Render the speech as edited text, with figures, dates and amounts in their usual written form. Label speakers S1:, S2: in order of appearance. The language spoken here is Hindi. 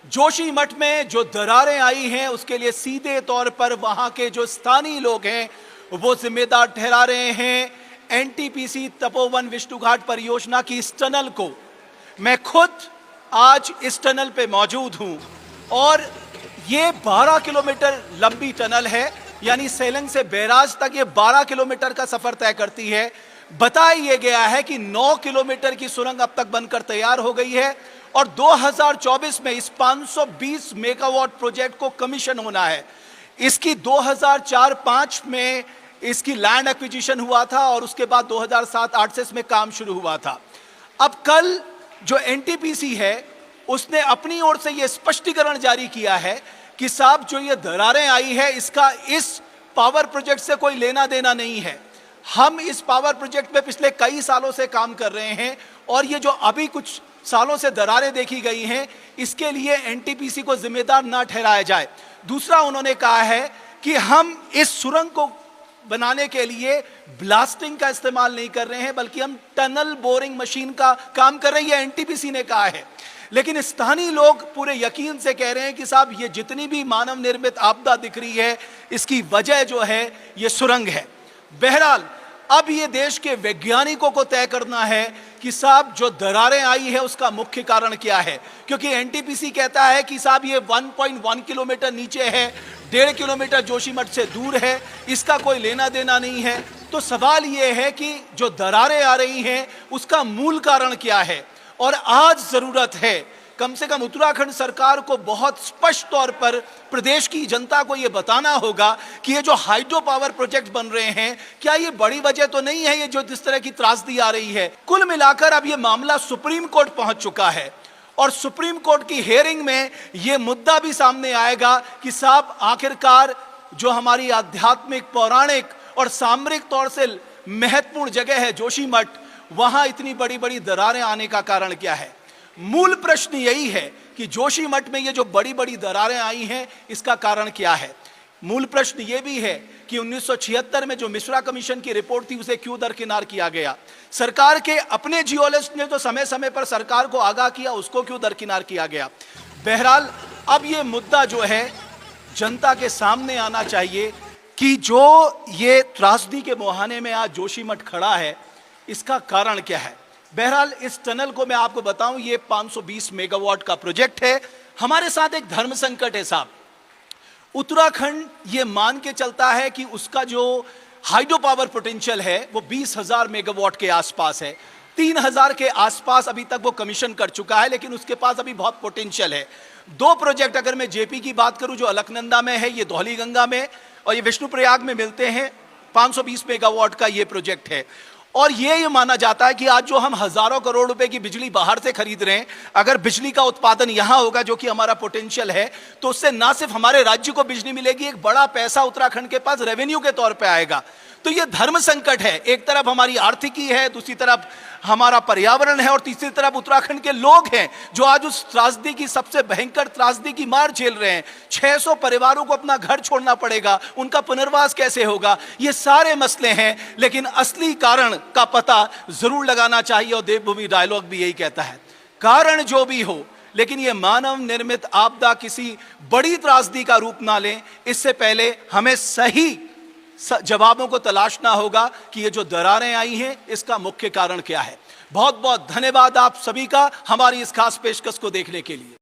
S1: जोशीमठ में जो दरारें आई हैं उसके लिए सीधे तौर पर वहां के जो स्थानीय लोग हैं वो जिम्मेदार ठहरा रहे हैं। एनटीपीसी तपोवन विष्णुघाट परियोजना की इस टनल को मैं खुद आज इस टनल पे मौजूद हूं और ये 12 किलोमीटर लंबी टनल है, यानी सेलंग से बैराज तक ये 12 किलोमीटर का सफर तय करती है। बताया गया है कि 9 किलोमीटर की सुरंग अब तक बनकर तैयार हो गई है और 2024 में इस 520 मेगावाट प्रोजेक्ट को कमीशन होना है। इसकी 2004-05 में इसकी लैंड एक्विजिशन हुआ था और उसके बाद 2007-08 से इसमें काम शुरू हुआ था। अब कल जो एनटीपीसी है उसने अपनी ओर से यह स्पष्टीकरण जारी किया है कि साहब जो ये दरारें आई है इसका इस पावर प्रोजेक्ट से कोई लेना देना नहीं है। हम इस पावर प्रोजेक्ट में पिछले कई सालों से काम कर रहे हैं और ये जो अभी कुछ सालों से दरारें देखी गई हैं इसके लिए एनटीपीसी को जिम्मेदार ना ठहराया जाए। दूसरा उन्होंने कहा है कि हम इस सुरंग को बनाने के लिए ब्लास्टिंग का इस्तेमाल नहीं कर रहे हैं बल्कि हम टनल बोरिंग मशीन का काम कर रही है, एनटीपीसी ने कहा है। लेकिन स्थानीय लोग पूरे यकीन से कह रहे हैं कि साहब ये जितनी भी मानव निर्मित आपदा दिख रही है इसकी वजह जो है ये सुरंग है। बहरहाल अब ये देश के वैज्ञानिकों को तय करना है कि साहब जो दरारें आई है उसका मुख्य कारण क्या है, क्योंकि एनटीपीसी कहता है कि साहब ये 1.1 किलोमीटर नीचे है, 1.5 किलोमीटर जोशीमठ से दूर है, इसका कोई लेना देना नहीं है। तो सवाल ये है कि जो दरारें आ रही हैं उसका मूल कारण क्या है और आज जरूरत है कम से कम उत्तराखंड सरकार को बहुत स्पष्ट तौर पर प्रदेश की जनता को यह बताना होगा कि ये जो हाइड्रो पावर प्रोजेक्ट बन रहे हैं क्या ये बड़ी वजह तो नहीं है ये जो जिस तरह की त्रासदी आ रही है। कुल मिलाकर अब ये मामला सुप्रीम कोर्ट पहुंच चुका है और सुप्रीम कोर्ट की हियरिंग में ये मुद्दा भी सामने आएगा कि साहब आखिरकार जो हमारी आध्यात्मिक, पौराणिक और सामरिक तौर से महत्वपूर्ण जगह है जोशीमठ, वहां इतनी बड़ी बड़ी दरारें आने का कारण क्या है। मूल प्रश्न यही है कि जोशीमठ में ये जो बड़ी बड़ी दरारें आई हैं इसका कारण क्या है। मूल प्रश्न ये भी है कि 1976 में जो मिश्रा कमीशन की रिपोर्ट थी उसे क्यों दरकिनार किया गया। सरकार के अपने जियोलॉजिस्ट ने जो समय समय पर सरकार को आगाह किया उसको क्यों दरकिनार किया गया। बहरहाल अब ये मुद्दा जो है जनता के सामने आना चाहिए कि जो ये त्रासदी के मुहाने में आज जोशीमठ खड़ा है इसका कारण क्या है। बहरहाल इस टनल को मैं आपको बताऊं ये 520 मेगावाट का प्रोजेक्ट है। हमारे साथ एक धर्म संकट है साहब। उत्तराखंड ये मान के चलता है कि उसका जो हाइड्रो पावर पोटेंशियल है वो 20,000 मेगावाट के आसपास है। 3,000 के आसपास अभी तक वो कमीशन कर चुका है, लेकिन उसके पास अभी बहुत पोटेंशियल है। 2 प्रोजेक्ट अगर मैं जेपी की बात करूं जो अलकनंदा में है, ये धौलीगंगा में और ये विष्णुप्रयाग में मिलते हैं। 520 मेगावाट का ये प्रोजेक्ट है और ये माना जाता है कि आज जो हम हजारों करोड़ रुपए की बिजली बाहर से खरीद रहे हैं, अगर बिजली का उत्पादन यहां होगा जो कि हमारा पोटेंशियल है, तो उससे ना सिर्फ हमारे राज्य को बिजली मिलेगी, एक बड़ा पैसा उत्तराखंड के पास रेवेन्यू के तौर पे आएगा। तो ये धर्म संकट है। एक तरफ हमारी आर्थिकी है, दूसरी तरफ हमारा पर्यावरण है और तीसरी तरफ उत्तराखंड के लोग हैं जो आज उस त्रासदी की, सबसे भयंकर त्रासदी की मार झेल रहे हैं। 600 परिवारों को अपना घर छोड़ना पड़ेगा, उनका पुनर्वास कैसे होगा, ये सारे मसले हैं। लेकिन असली कारण का पता जरूर लगाना चाहिए और देवभूमि डायलॉग भी यही कहता है, कारण जो भी हो लेकिन ये मानव निर्मित आपदा किसी बड़ी त्रासदी का रूप ना ले, इससे पहले हमें सही जवाबों को तलाशना होगा कि ये जो दरारें आई हैं इसका मुख्य कारण क्या है। बहुत बहुत धन्यवाद आप सभी का हमारी इस खास पेशकश को देखने के लिए।